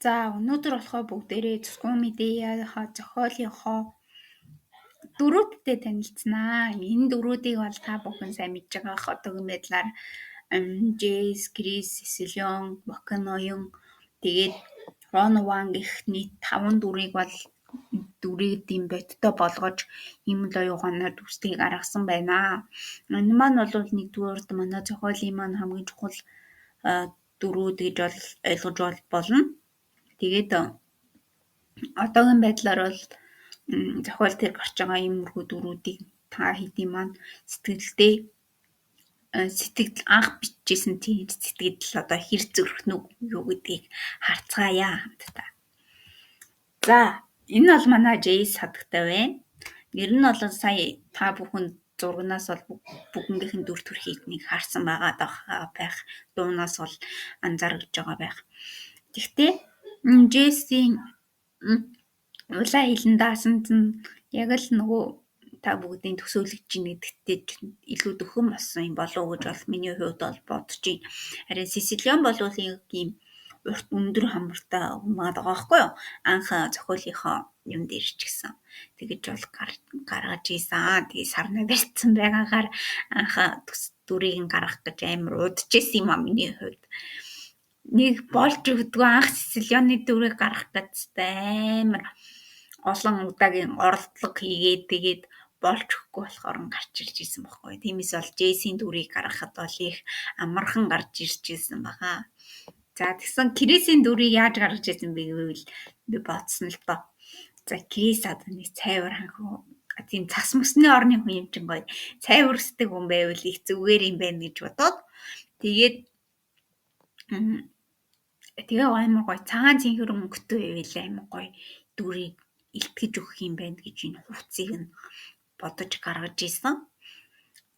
За өнөөдөр болохоор бүгдээрээ цусгуун медиаха зохиолынхоо дөрүүдтэй танилцсанаа. Энэ дөрүүдийг бол та бүхэн сайн мэдж байгаа. Одоогийн байдлаар Джейс, Крис, Сесилион, Ваканоён тэгээд Рона Ван гэх нийт 5 дүрийг бол дүрүүдийн бодтой болгож ийм л оюуганаар дүрсийг гаргасан байна. Энэ маань бол нэгдүгээрт манай зохиолын маань хамгийн чухал дөрүүд гэж бол ойлгож болно. Тэгээд одоогийн байдлаар бол зохиол дээр гарч байгаа иймэрхүү дөрүүдийг та хэдийн маань сэтгэл анх бичижсэн тийм сэтгэл одоо хэр зөрөх нүг юу гэдгийг харцгаая хамтдаа. За энэ бол манай Джейс хадагтай байна. Нэр нь бол сая та бүхэн зургнаас бол бүгднийхэн дүр төрхийг нэг харсан байгаа байх. Дуунаас бол анзаарч байгаа байх. Гэхдээ Джейсийн улаан хилэн даасан нь яг л нөгөө та бүгдийн төсөөлөгч нэгдэгтэй илүү дөхөн болсон юм болов уу гэж бол миний хувьд бол бодож байна. Харин Сесилион бол ийм урт өндөр хамартай байгаа байхгүй юу? Анх зохиолынхоо юм дээр ч гэсэн тэгэж бол гаргаж ийсэн. Тэгээ сарна барьсан байгаагаар анх дүрийг гаргах гэж амар удажсэн юм а миний хувьд. Нэг болж өгдгөө анх Сесилионы дүрийг гаргах гэдэгтэй амар олон удаагийн оролдлого хийгээд тэгээд болж өгөхгүй болохоор гарч ирж исэн байхгүй. Тиймээс бол Джейсийн дүрийг гаргахад бол их амархан гарч ирж исэн байгаа. За тэгсэн Крисийн дүрийг яаж гаргаж исэн бэ гэвэл би бодсон л доо. За Крис одоо нэг цайвар ханхуу тийм цас мөсний орны хүн юм чинь гоё цайвар өсдөг хүн байвал их зүгээр юм байна гэж бодоод тэгээд амар гоё цагаан цэнхэр өнгөтэй байвал амар гоё дүрийг илтгэж өгөх юм байна гэж энэ хувцсыг нь бодож гаргаж исэн.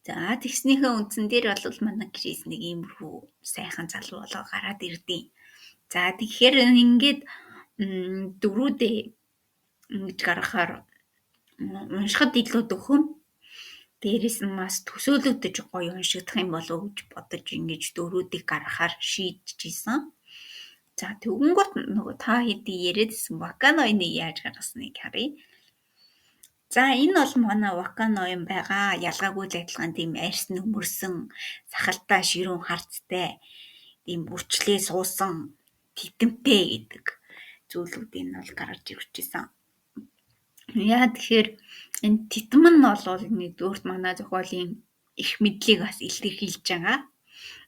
За тэгснийхээ үндсэн дээр бол манай Крис нэг иймэрхүү сайхан залуу болоо гараад ирдیں۔ За тэгэхээр ингээд дөрүүдээ ингэж гаргахаар уншихад илүү дөхөм. Дээрээс нь бас төсөөлөгдөж гоё уншигдах юм болов уу гэж бодож ингэж дөрүүдийг гаргахаар шийдчихсэн. За тэгвэл нөгөө та хэдий яриадсэн Ваканоёны яаж гаргасныг харъя. За энэ бол манай Ваканоён байгаа. Ялгаагүй л адилхан тийм арьс нөмөрсөн, сахалтай ширүүн харцтай, тийм бүрчлээ суусан титэмтэй гэдэг зүйлүүдийг нь бол гаргаж ирчихсэн. Яа тэгэхээр энэ титэм нь бол нэгдүгürt манай зохиолын их мэдлийг бас илэрхийлж байгаа.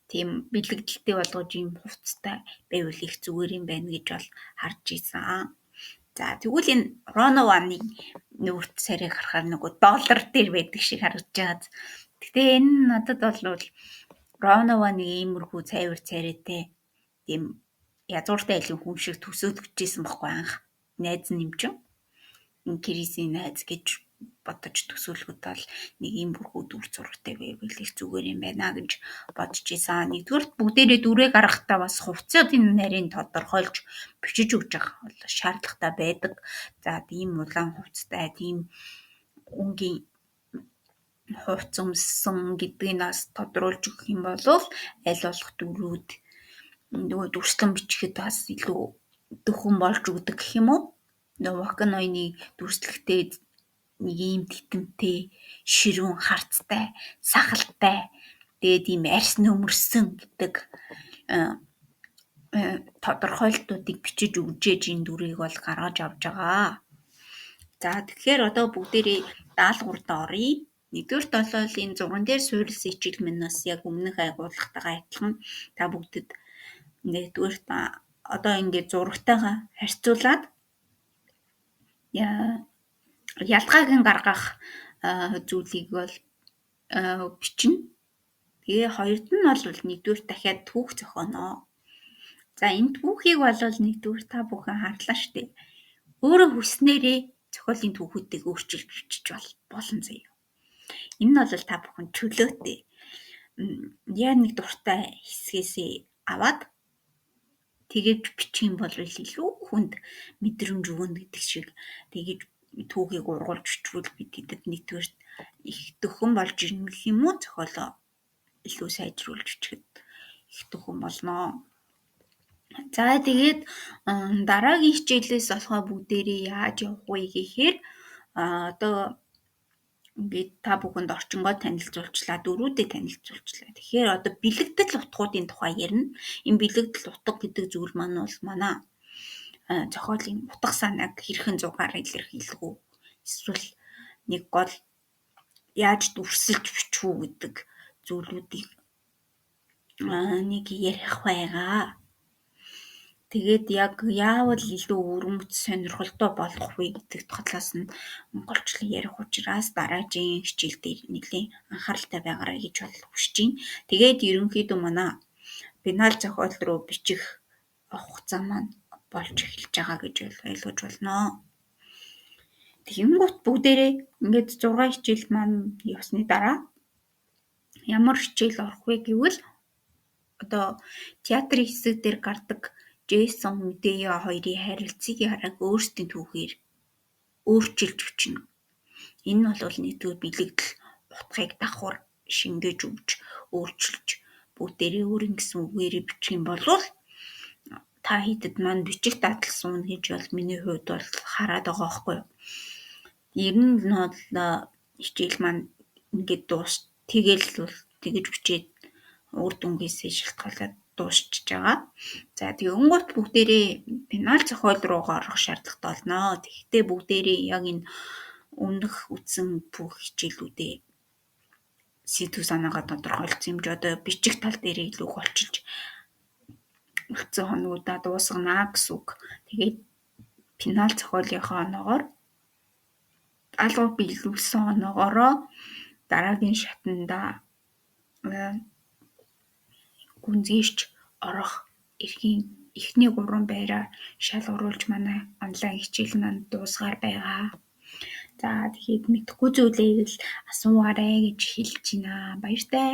Тийм бэлэгдэлтэй болгож ийм хувцастай байвал их зүгээр юм байна гэж бол харж ийсэн. За тэгвэл энэ Рона Ваны нүрт сарыг харахаар нөгөө доллар дээр байдаг шиг харагдаж байгаа. Гэтэ энэ надад бол Рона Ваны иймэрхүү цайвар царайтай тийм язгууртай айлын хүн шиг төсөөлөгчжсэн байхгүй анх найз нь юм чинь. Крисийн найз гэж бодож төсөөлөхөд бол нэг иймэрхүү дүр зурагтай байвал их зүгээр юм байна гэж бодож ийсэн. Нэгдүгээр бүгдээрээ дүрээ гаргахтаа бас хувцсуудын нарийн тодорхойлж бичиж өгч байгаа бол шаардлагатай байдаг. За тийм улаан хувцастай тийм өнгийн хувц өмссөн гэдгийг нас тодруулж өгөх юм бол аль болох дүрүүд нөгөө дүрслэн бичихэд бас илүү дөхөн болж өгдөг гэх юм уу? Нөгөө Ваканоёны дүрслэгтэй нэг ийм титэмтэй, ширүүн харцтай, сахалтай, тэгээд ийм арьс нөмөрсөн гэдэг тодорхойлтуудыг бичиж өгжээж энэ дүрийг бол гаргаж авч байгаа. За тэгэхээр одоо бүгдээрээ даалгаварт оръё. Нэгдүгürt бол энэ зурган дээр суурилсан ичил минь бас яг өмнөх агуулгатайгаа адилхан та бүгдэд нэгдүгürt одоо ингээд зурагтайгаа харьцуулаад ялгааг нь гаргах зүйлийг бол бичнэ. Тэгээ хоёрд нь бол нэгдүгürt дахиад түүх зохионоо. За энэ түүхийг бол нэгдүгürt та бүхэн харлаа шүү дээ. Өөрөө хүснээрээ зохиолын түүхүүдийг өөрчилж бичиж болно заяа. Энэ нь бол та бүхэн чөлөөтэй. Яг нэг дуртай хэсгээсээ аваад тэгэж бичих юм бол илүү хүнд мэдрэмж өгнө гэдэг шиг тэгэж түүхийг ургуулж бичвэл бидэд нэгдүгээр их дөхөн болж ирнэ гэх юм уу зохиолоо илүү сайжруулж бичихэд их дөхөн болно. За тэгээд дараагийн хичээлээс болохоо бүгдээрээ яаж явах вэ гэхээр одоо ингээд та бүхэнд орчингоо танилцуулчлаа, дөрүүдээ танилцуулчлаа. Тэгэхээр одоо бэлэгдэл утгуудын тухай ярина. Энэ бэлэгдэл утга гэдэг зүйл маань бол манай зохиолын утга санааг хэрхэн зугаар илэрхийлэх үү? Эсвэл нэг гол яаж дүрсэлж бичих үү гэдэг зүйлүүдийг нэг ярих байгаа. Тэгээд яг яавал илүү өрөмц сонирхолтой болох вэ гэдэг талаас нь монголчлон ярих учраас дараагийн хичээл дээр нэлийн анхааралтай байгаарай гэж хүсэж байна. Тэгээд ерөнхийдөө манай пенал зохиол руу бичих хугацаа маань болж эхэлж байгаа гэж ойлгож байна. Тэгэнгүүт бүгдээрээ ингээд 6 хичээл маань явсны дараа ямар хичээл орох вэ гэвэл одоо театрын хэсэг дээр гардаг Джейсон Медея хоёрын харилцааг хараг өөрсдийн түүхээр өөрчилж бичнэ. Энэ нь бол нэгдүгээр бэлэгдэл утгыг давхар шингээж өгч өөрчилж бүгдээрээ өөрийн гэсэн үгээрээ бичих юм бол та хэдэд маань бичих дадал суuna гэж бол миний хувьд бол хараад байгаа байхгүй юу. Ер нь бол хичээл маань ингээд тэгэл бол тэгэж бичээд үр дүнгээсээ шалтгаалаад дуусчихж байгаа. За тэгэнгүүт бүгдээрээ пенал зохиол руугаа орох шаардлагатай болно. Тэгэхдээ бүгдээрээ яг энэ өмнөх үтсэн бүх хичээлүүдээ сэдв санаагаа тодорхойлсон юм ч одоо бичих тал дээр илүү голчилж үлдсэн хоногудаа дуусгана гэсэн үг. Тэгээд пенал зохиолынхоо оноогоор алга биелүүлсэн оноогоороо дараагийн шатанда гүнзгийч орох эрхийн эхний 3 байраа шалгаруулж манай онлайн хичээл маань дуусгаар байгаа. За тэгэхээр мэдхгүй зүйлээ асуугаарай гэж хэлж байна. Баяртай.